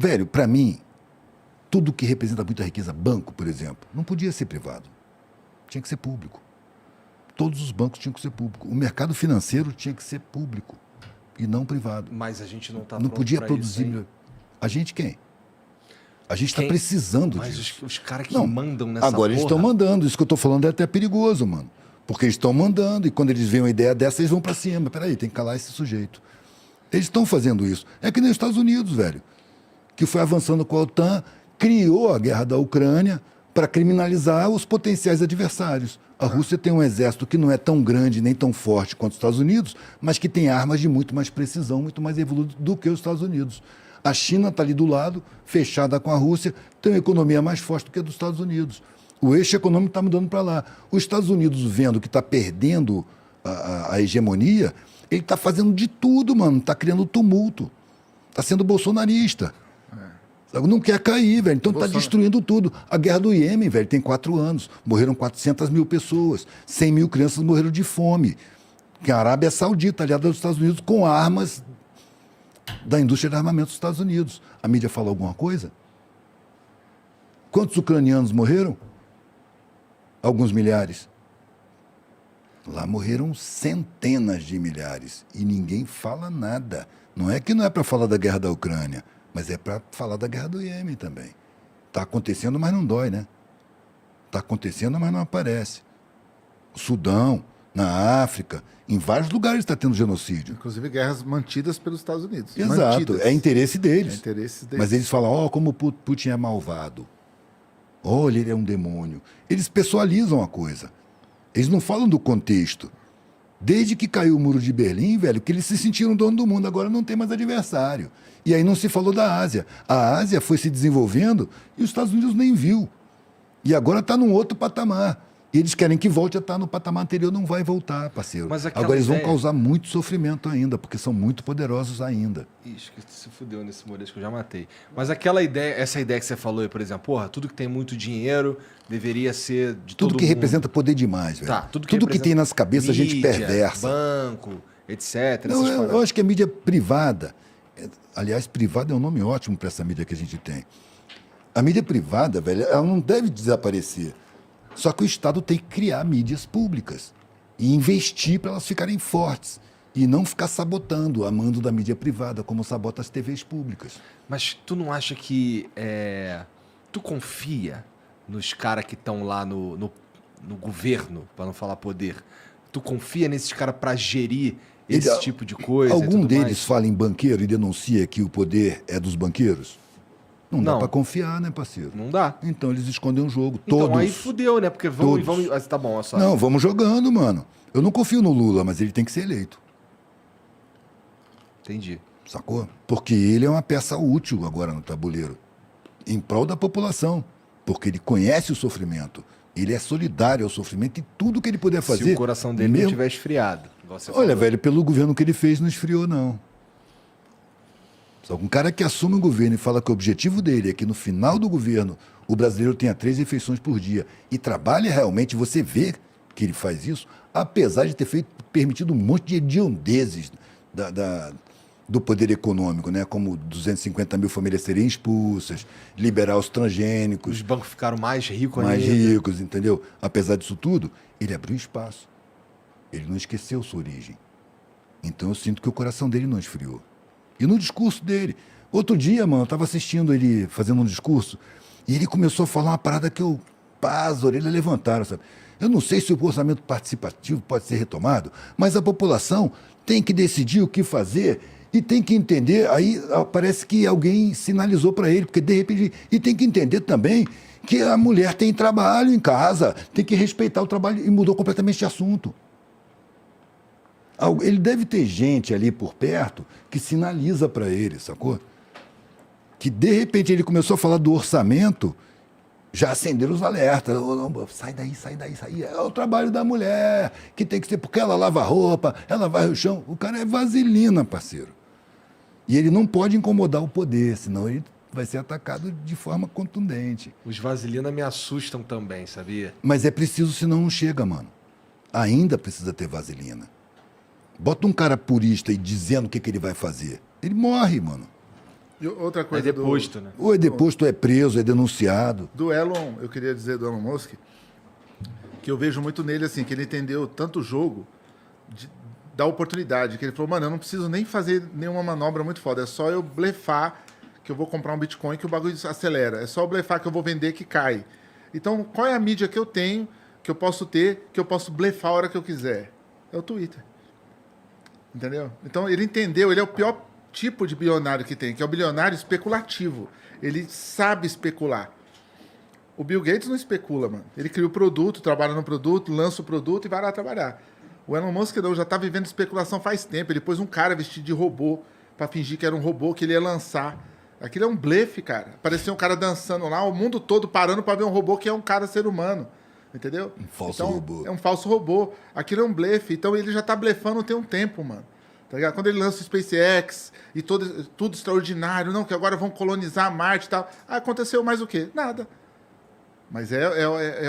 Velho, para mim, tudo que representa muita riqueza, banco, por exemplo, não podia ser privado. Tinha que ser público. Todos os bancos tinham que ser públicos. O mercado financeiro tinha que ser público e não privado. Mas a gente não está Não podia produzir. A gente quem? A gente está precisando mas disso. Mas os caras que não, mandam nessa agora eles estão mandando. Isso que eu estou falando é até perigoso, mano. Porque eles estão mandando e quando eles veem uma ideia dessa, eles vão para cima. Peraí, tem que calar esse sujeito. Eles estão fazendo isso. É que nem os Estados Unidos, velho. Que foi avançando com a OTAN, criou a guerra da Ucrânia para criminalizar os potenciais adversários. A Rússia tem um exército que não é tão grande nem tão forte quanto os Estados Unidos, mas que tem armas de muito mais precisão, muito mais evoluídas do que os Estados Unidos. A China está ali do lado, fechada com a Rússia, tem uma economia mais forte do que a dos Estados Unidos. O eixo econômico está mudando para lá. Os Estados Unidos, vendo que está perdendo a hegemonia, ele está fazendo de tudo, mano. Está criando tumulto. Está sendo bolsonarista. Não quer cair, velho. Então está destruindo tudo. A guerra do Iêmen, velho, tem 4 anos. Morreram 400 mil pessoas. 100 mil crianças morreram de fome. Que a Arábia Saudita, aliada aos Estados Unidos, com armas da indústria de armamento dos Estados Unidos. A mídia falou alguma coisa? Quantos ucranianos morreram? Alguns milhares. Lá morreram centenas de milhares. E ninguém fala nada. Não é que não é para falar da guerra da Ucrânia, mas é para falar da guerra do Iêmen também. Está acontecendo, mas não dói, né? Está acontecendo, mas não aparece. Sudão, na África, em vários lugares está tendo genocídio. Inclusive guerras mantidas pelos Estados Unidos. Exato, mantidas. é interesse deles. É interesse deles. Mas eles falam, como Putin é malvado. Olha, ele é um demônio. Eles pessoalizam a coisa. Eles não falam do contexto. Desde que caiu o muro de Berlim, velho, que eles se sentiram dono do mundo, agora não tem mais adversário. E aí não se falou da Ásia. A Ásia foi se desenvolvendo e os Estados Unidos nem viu. E agora está num outro patamar. E eles querem que volte a estar no patamar anterior, não vai voltar, parceiro. Agora eles vão causar muito sofrimento ainda, porque são muito poderosos ainda. Ixi, que se fudeu nesse molejo que eu já matei. Mas aquela ideia, essa ideia que você falou aí, por exemplo, porra, tudo que tem muito dinheiro deveria ser de todo Tudo que mundo. Representa poder demais, velho. Tá, tudo que tem nas cabeças, mídia, a gente perversa. Banco, etc. Não, eu acho que a mídia privada, aliás, privada é um nome ótimo para essa mídia que a gente tem. A mídia privada, velho, ela não deve desaparecer. Só que o Estado tem que criar mídias públicas e investir para elas ficarem fortes e não ficar sabotando a mando da mídia privada, como sabota as TVs públicas. Mas tu não acha que tu confia nos caras que estão lá no governo, para não falar poder? Tu confia nesses caras para gerir esse tipo de coisa? Algum deles fala em banqueiro e denuncia que o poder é dos banqueiros? Não dá para confiar, né, parceiro? Não dá. Então eles escondem um jogo. Então todos. aí fudeu, né? Porque vamos. Tá bom, só. Não, vamos jogando, mano. Eu não confio no Lula, mas ele tem que ser eleito. Entendi. Sacou? Porque ele é uma peça útil agora no tabuleiro. Em prol da população. Porque ele conhece o sofrimento. Ele é solidário ao sofrimento e tudo que ele puder fazer. Se o coração dele não estiver esfriado. Olha, velho, pelo governo que ele fez, não esfriou, não. Um cara que assume o governo e fala que o objetivo dele é que no final do governo o brasileiro tenha 3 refeições por dia e trabalha realmente, você vê que ele faz isso, apesar de ter permitido um monte de hediondezes do poder econômico, né? Como 250 mil famílias serem expulsas, liberar os transgênicos. Os bancos ficaram mais ricos ainda. Mais ricos, entendeu? Apesar disso tudo, ele abriu espaço. Ele não esqueceu sua origem. Então eu sinto que o coração dele não esfriou. E no discurso dele. Outro dia, mano, eu estava assistindo ele fazendo um discurso e ele começou a falar uma parada que as orelhas levantaram, sabe? Eu não sei se o orçamento participativo pode ser retomado, mas a população tem que decidir o que fazer e tem que entender. Aí parece que alguém sinalizou para ele, porque de repente. E tem que entender também que a mulher tem trabalho em casa, tem que respeitar o trabalho e mudou completamente de assunto. Ele deve ter gente ali por perto que sinaliza para ele, sacou? Que, de repente, ele começou a falar do orçamento, já acenderam os alertas. Sai daí, sai daí, sai daí. É o trabalho da mulher, que tem que ser, porque ela lava a roupa, ela varre o chão. O cara é vaselina, parceiro. E ele não pode incomodar o poder, senão ele vai ser atacado de forma contundente. Os vaselina me assustam também, sabia? Mas é preciso, senão não chega, mano. Ainda precisa ter vaselina. Bota um cara purista e dizendo o que ele vai fazer. Ele morre, mano. E outra É coisa deposto, né? Ou é deposto, ou é preso, é denunciado. do Elon, eu queria dizer do Elon Musk, que eu vejo muito nele, assim, que ele entendeu tanto o jogo da oportunidade, que ele falou, mano, eu não preciso nem fazer nenhuma manobra muito foda, é só eu blefar que eu vou comprar um Bitcoin que o bagulho acelera, é só eu blefar que eu vou vender que cai. Então, qual é a mídia que eu tenho, que eu posso ter, que eu posso blefar a hora que eu quiser? É o Twitter. Entendeu? Então, ele entendeu, ele é o pior tipo de bilionário que tem, que é o bilionário especulativo. Ele sabe especular. O Bill Gates não especula, mano. Ele cria o produto, trabalha no produto, lança o produto e vai lá trabalhar. O Elon Musk não, já tá vivendo especulação faz tempo. Ele pôs um cara vestido de robô para fingir que era um robô que ele ia lançar. Aquilo é um blefe, cara. Parecia um cara dançando lá, o mundo todo parando para ver um robô que é um cara ser humano. Entendeu? Um falso Então, robô. É um falso robô. Aquilo é um blefe. Então ele já tá blefando tem um tempo, mano. Tá ligado? Quando ele lança o SpaceX e tudo extraordinário, não, que agora vão colonizar Marte e tal. Ah, aconteceu mais o quê? Nada. Mas é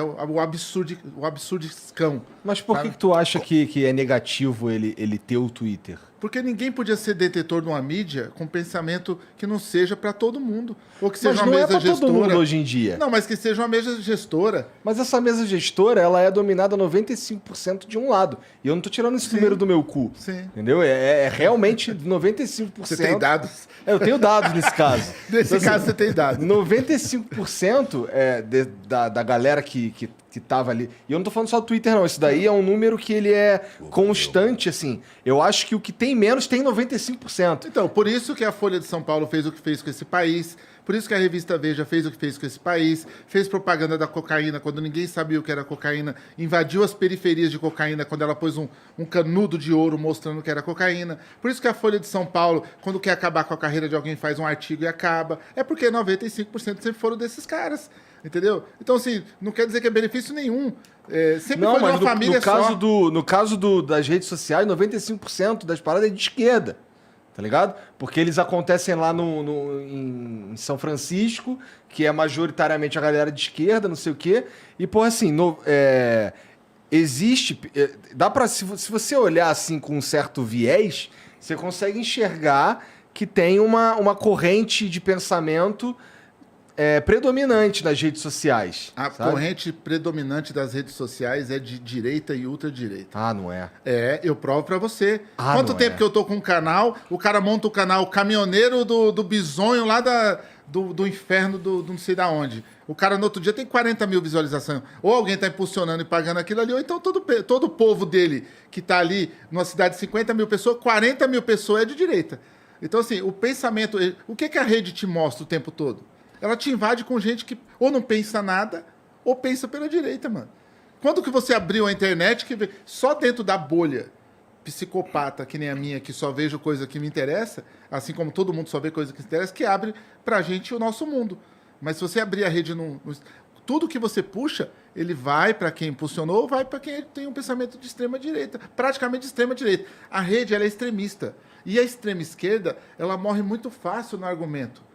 o absurdiscão. Mas por que tu acha que é negativo ele ter o Twitter? Porque ninguém podia ser detetor de uma mídia com pensamento que não seja para todo mundo. Ou que seja Mas uma não é mesa pra gestora. todo mundo hoje em dia. Não, mas que seja uma mesa gestora. Mas essa mesa gestora, ela é dominada 95% de um lado. E eu não tô tirando esse número do meu cu. Sim. Entendeu? É realmente 95%. Você tem dados? Eu tenho dados nesse caso. Nesse Então, caso, você tem dados. 95% da galera que tava ali. E eu não tô falando só do Twitter, não. Isso daí é um número que ele é constante, assim. Eu acho que o que tem menos tem 95%. Então, por isso que a Folha de São Paulo fez o que fez com esse país, por isso que a revista Veja fez o que fez com esse país, fez propaganda da cocaína quando ninguém sabia o que era cocaína, invadiu as periferias de cocaína quando ela pôs um canudo de ouro mostrando que era cocaína. Por isso que a Folha de São Paulo, quando quer acabar com a carreira de alguém, faz um artigo e acaba. É porque 95% sempre foram desses caras. Entendeu? Então, assim, não quer dizer que é benefício nenhum. Sempre Não, foi de mas uma família no caso das redes sociais, 95% das paradas é de esquerda. Tá ligado? Porque eles acontecem lá em São Francisco, que é majoritariamente a galera de esquerda, não sei o quê. E, porra, assim, existe... dá pra... Se você olhar, assim, com um certo viés, você consegue enxergar que tem uma corrente de pensamento predominante nas redes sociais. A sabe? corrente predominante das redes sociais é de direita e ultradireita. Ah, não é. Eu provo pra você. Ah, Quanto não tempo é. que eu tô com um canal, o cara monta o canal Caminhoneiro do Bisonho lá do inferno do não sei da onde. O cara no outro dia tem 40 mil visualizações. Ou alguém tá impulsionando e pagando aquilo ali, ou então todo o povo dele que tá ali numa cidade de 50 mil pessoas, 40 mil pessoas é de direita. Então, assim, o pensamento... O que a rede te mostra o tempo todo? Ela te invade com gente que ou não pensa nada, ou pensa pela direita, mano. Quando que você abriu a internet, só dentro da bolha psicopata, que nem a minha, que só vejo coisa que me interessa, assim como todo mundo só vê coisa que se interessa, que abre pra gente o nosso mundo. Mas se você abrir a rede tudo que você puxa, ele vai para quem impulsionou, vai para quem tem um pensamento de extrema direita, praticamente de extrema direita. A rede, ela é extremista. E a extrema esquerda, ela morre muito fácil no argumento.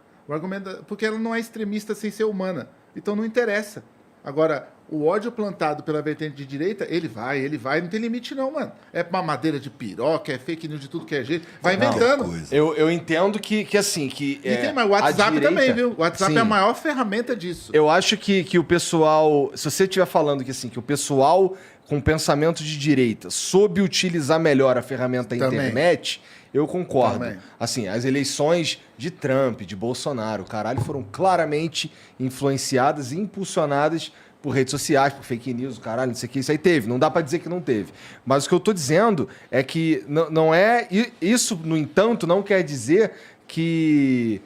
Porque ela não é extremista sem ser humana. Então não interessa. Agora, o ódio plantado pela vertente de direita, ele vai, não tem limite não, mano. É madeira de piroca, é fake news de tudo que é jeito. Vai inventando. Eu entendo que assim... E tem mais o WhatsApp também, viu? O WhatsApp sim, é a maior ferramenta disso. Eu acho que o pessoal... Se você estiver falando que, assim, que o pessoal com pensamento de direita soube utilizar melhor a ferramenta Também. internet... Eu concordo. Também. Assim, as eleições de Trump, de Bolsonaro, caralho, foram claramente influenciadas e impulsionadas por redes sociais, por fake news, caralho, não sei o que, isso aí teve. Não dá pra dizer que não teve. Mas o que eu tô dizendo é que não é... Isso, no entanto, não quer dizer que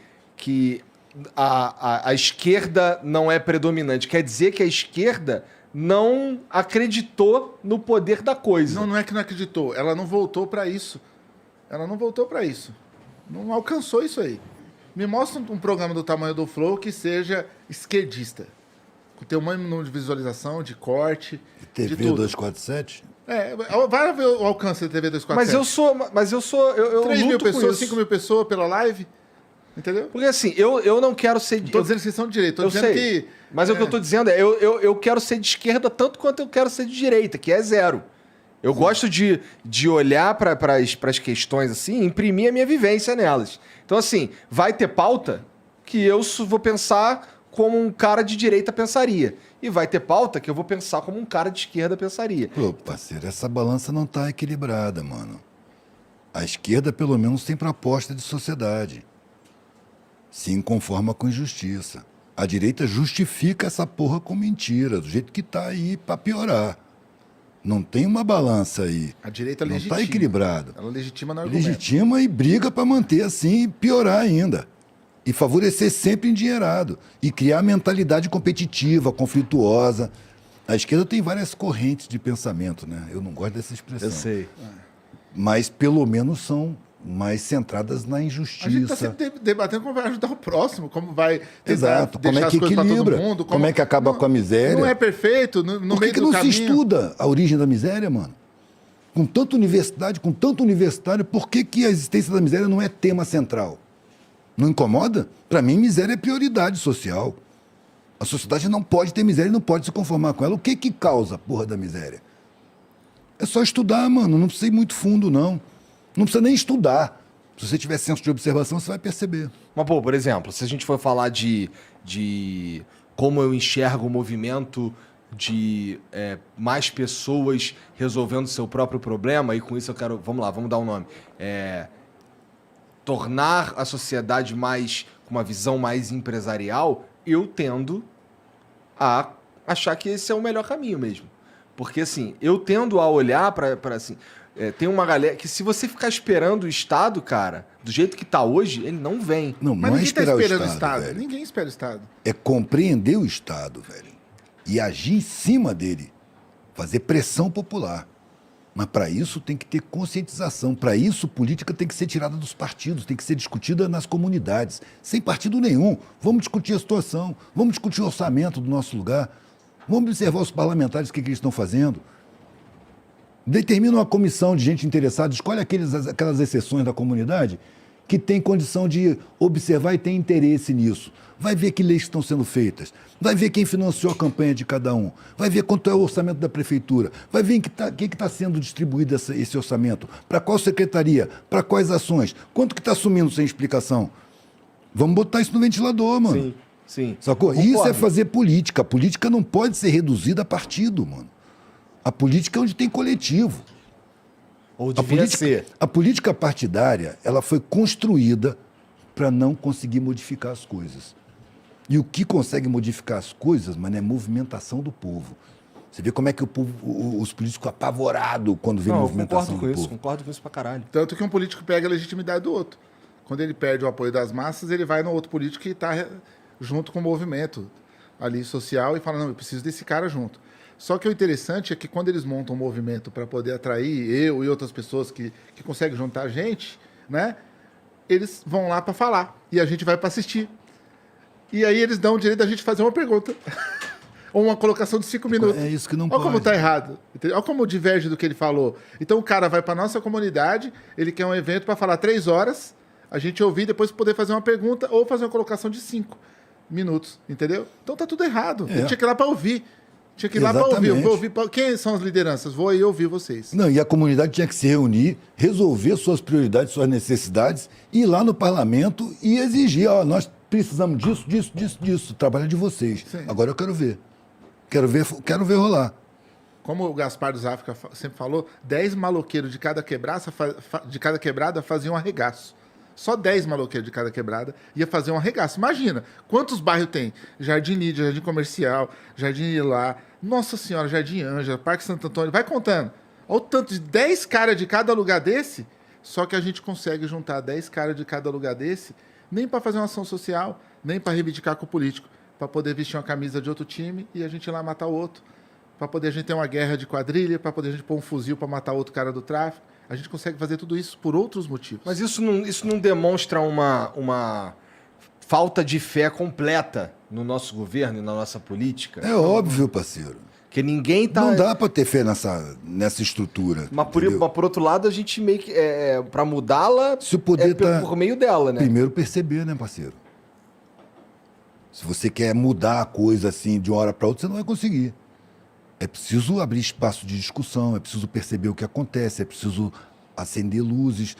a esquerda não é predominante. Quer dizer que a esquerda não acreditou no poder da coisa. Não é que não acreditou. Ela não voltou para isso. Ela não voltou para isso. Não alcançou isso aí. Me mostra um programa do tamanho do Flow que seja esquerdista. Com o mesmo número de visualização, de corte, TV de tudo. 247? Vai ver o alcance da TV 247. Mas eu sou... Eu 3 mil luto com pessoas, isso. 5 mil pessoas pela live. Entendeu? Porque assim, eu não quero ser... Não tô dizendo que vocês são de direita. Tô Eu dizendo sei, que... mas o que eu tô dizendo é, eu quero ser de esquerda tanto quanto eu quero ser de direita, que é zero. Eu gosto de olhar para as questões assim, e imprimir a minha vivência nelas. Então, assim, vai ter pauta que eu vou pensar como um cara de direita pensaria. E vai ter pauta que eu vou pensar como um cara de esquerda pensaria. Pô, parceiro, essa balança não tá equilibrada, mano. A esquerda, pelo menos, tem proposta de sociedade. Se inconforma com injustiça. A direita justifica essa porra com mentira, do jeito que tá aí pra piorar. Não tem uma balança aí. A direita não legitima. tá equilibrado. Ela legitima no argumento. Legitima e briga pra manter assim e piorar ainda. E favorecer sempre endinheirado. E criar mentalidade competitiva, conflituosa. A esquerda tem várias correntes de pensamento, né? Eu não gosto dessa expressão. Eu sei. Mas pelo menos são mais centradas na injustiça. A gente está sempre debatendo como vai ajudar o próximo, como vai tentar Exato. Como deixar é que as coisas pra todo equilibra? mundo. Como é que acaba com a miséria? Não é perfeito, no Por meio que do não caminho. se estuda a origem da miséria, mano? Com tanta universidade, com tanto universitário, por que, que a existência da miséria não é tema central? Não incomoda? Para mim, miséria é prioridade social. A sociedade não pode ter miséria e não pode se conformar com ela. O que que causa a porra da miséria? É só estudar, mano. Não precisa ir muito fundo, não. Não precisa nem estudar. Se você tiver senso de observação, você vai perceber. Mas, pô, por exemplo, se a gente for falar de como eu enxergo o movimento de mais pessoas resolvendo seu próprio problema, e com isso eu quero... Vamos lá, vamos dar um nome. Tornar a sociedade com uma visão mais empresarial, eu tendo a achar que esse é o melhor caminho mesmo. Porque, assim, eu tendo a olhar para assim... tem uma galera que se você ficar esperando o Estado, cara, do jeito que tá hoje, ele não vem. Não, Mas não é ninguém está esperar esperando o Estado, velho. Ninguém espera o Estado. É compreender o Estado, velho. E agir em cima dele. Fazer pressão popular. Mas para isso tem que ter conscientização. Para isso, política tem que ser tirada dos partidos, tem que ser discutida nas comunidades. Sem partido nenhum. Vamos discutir a situação, vamos discutir o orçamento do nosso lugar, vamos observar os parlamentares, o que eles estão fazendo. Determina uma comissão de gente interessada, escolhe aquelas exceções da comunidade que tem condição de observar e tem interesse nisso. Vai ver que leis estão sendo feitas, vai ver quem financiou a campanha de cada um, vai ver quanto é o orçamento da prefeitura, vai ver em que está sendo distribuído esse orçamento, para qual secretaria, para quais ações, quanto que está sumindo sem explicação. Vamos botar isso no ventilador, mano. Sim, sim. Sacou? Concordo. Isso é fazer política. A política não pode ser reduzida a partido, mano. A política é onde tem coletivo. Ou devia ser. A política partidária, ela foi construída para não conseguir modificar as coisas. E o que consegue modificar as coisas, mano, é movimentação do povo. Você vê como é que o povo, os políticos apavorados quando vê movimentação do povo. Concordo com isso pra caralho. Tanto que um político pega a legitimidade do outro. Quando ele perde o apoio das massas, ele vai no outro político que está junto com o movimento ali social e fala, não, eu preciso desse cara junto. Só que o interessante é que quando eles montam um movimento para poder atrair eu e outras pessoas que conseguem juntar a gente, né? Eles vão lá para falar e a gente vai para assistir. E aí eles dão o direito da gente fazer uma pergunta. Ou uma colocação de 5 minutos. É isso que não Olha pode. como está errado. Entendeu? Olha como diverge do que ele falou. Então o cara vai para nossa comunidade, ele quer um evento para falar 3 horas, a gente ouvir, depois poder fazer uma pergunta ou fazer uma colocação de 5 minutos. Entendeu? Então tá tudo errado. É. Eu tinha que ir lá para ouvir. Tinha que ir lá para ouvir. Eu vou ouvir quem são as lideranças? Vou aí ouvir vocês. Não, e a comunidade tinha que se reunir, resolver suas prioridades, suas necessidades, ir lá no parlamento e exigir, ó, nós precisamos disso, trabalho de vocês. Sim. Agora eu quero ver. Quero ver rolar. Como o Gaspar dos África sempre falou, 10 maloqueiros de cada quebrada faziam um arregaço. Só 10 maloqueiros de cada quebrada ia fazer um arregaço. Imagina, quantos bairros tem? Jardim Lídia, Jardim Comercial, Jardim Ilá, Nossa Senhora, Jardim Ângela, Parque Santo Antônio, vai contando. Olha o tanto de 10 caras de cada lugar desse, só que a gente consegue juntar 10 caras de cada lugar desse, nem para fazer uma ação social, nem para reivindicar com o político, para poder vestir uma camisa de outro time e a gente ir lá matar o outro, para poder a gente ter uma guerra de quadrilha, para poder a gente pôr um fuzil para matar outro cara do tráfico. A gente consegue fazer tudo isso por outros motivos. Mas isso não demonstra uma falta de fé completa no nosso governo e na nossa política? É óbvio, parceiro. Que ninguém tá... Não dá para ter fé nessa estrutura. Mas por outro lado, a gente meio que... para mudá-la, Se o poder tá... por meio dela, né? Primeiro perceber, né, parceiro? Se você quer mudar a coisa assim de uma hora para outra, você não vai conseguir. É preciso abrir espaço de discussão, é preciso perceber o que acontece, é preciso acender luzes.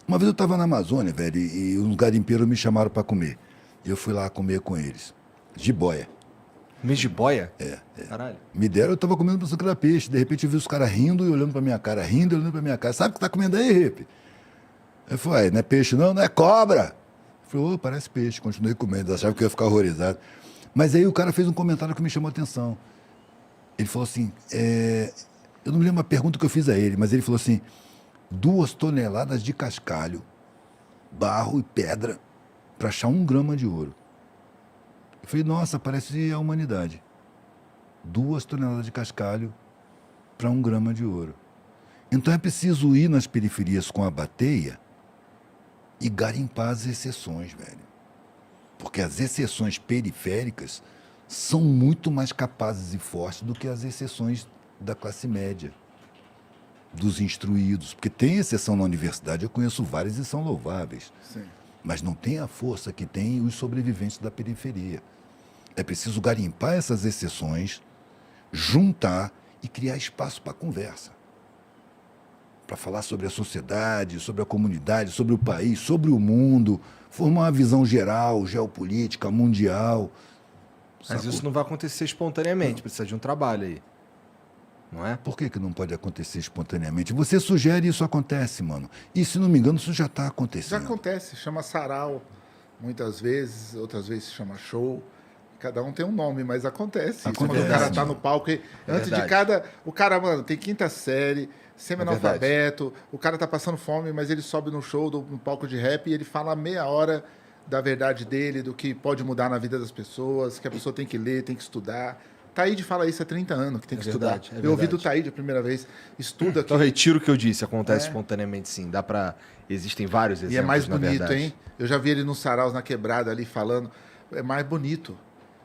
Uma vez eu estava na Amazônia, velho, e uns garimpeiros me chamaram para comer. E eu fui lá comer com eles. Jiboia. Mês de boia? Caralho. Me deram, eu estava comendo pensando que era peixe. De repente eu vi os caras rindo e olhando para minha cara, rindo e olhando para minha cara. Sabe o que tá comendo aí, Ripe? Eu falei, não é peixe não, não é cobra. Eu falei, parece peixe. Continuei comendo, achava que eu ia ficar horrorizado. Mas aí o cara fez um comentário que me chamou a atenção. Ele falou assim, eu não me lembro a pergunta que eu fiz a ele, mas ele falou assim, 2 toneladas de cascalho, barro e pedra para achar 1 grama de ouro. Eu falei, nossa, parece a humanidade. 2 toneladas de cascalho para 1 grama de ouro. Então é preciso ir nas periferias com a bateia e garimpar as exceções, velho. Porque as exceções periféricas são muito mais capazes e fortes do que as exceções da classe média, dos instruídos. Porque tem exceção na universidade, eu conheço várias e são louváveis. Sim. Mas não tem a força que tem os sobreviventes da periferia. É preciso garimpar essas exceções, juntar e criar espaço para conversa. Para falar sobre a sociedade, sobre a comunidade, sobre o país, sobre o mundo, formar uma visão geral, geopolítica, mundial. Mas Sacou? isso não vai acontecer espontaneamente, precisa de um trabalho aí. Não é? Por que não pode acontecer espontaneamente? Você sugere e isso acontece, mano. E, se não me engano, isso já está Já acontecendo. acontece, chama sarau, muitas vezes, outras vezes se chama show. Cada um tem um nome, mas acontece. Isso, quando o cara tá no palco, antes de verdade. cada... O cara, mano, tem 5ª série, semi-analfabeto, o cara tá passando fome, mas ele sobe no show, no palco de rap, e ele fala meia hora da verdade dele, do que pode mudar na vida das pessoas, que a pessoa tem que ler, tem que estudar. Taíde fala isso há 30 anos, que tem que verdade, estudar. é Eu ouvi do verdade. Taíde a primeira vez. Estuda aqui. Então retiro o que eu disse, acontece espontaneamente sim. Dá pra. Existem vários exemplos. E é mais na bonito, verdade. hein? Eu já vi ele nos saraus na quebrada ali falando. É mais bonito.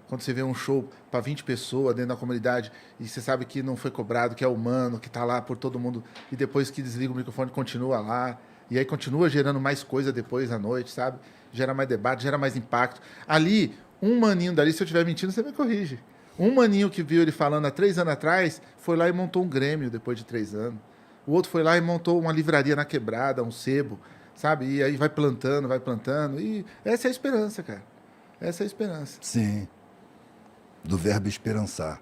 Quando você vê um show para 20 pessoas dentro da comunidade e você sabe que não foi cobrado, que é humano, que tá lá por todo mundo e depois que desliga o microfone continua lá. E aí continua gerando mais coisa depois à noite, sabe? Gera mais debate, gera mais impacto. Ali, um maninho dali, se eu estiver mentindo, você me corrige. Um maninho que viu ele falando há 3 anos atrás foi lá e montou um Grêmio depois de 3 anos. O outro foi lá e montou uma livraria na quebrada, um sebo, sabe? E aí vai plantando, vai plantando. E essa é a esperança, cara. Essa é a esperança. Sim. Do verbo esperançar.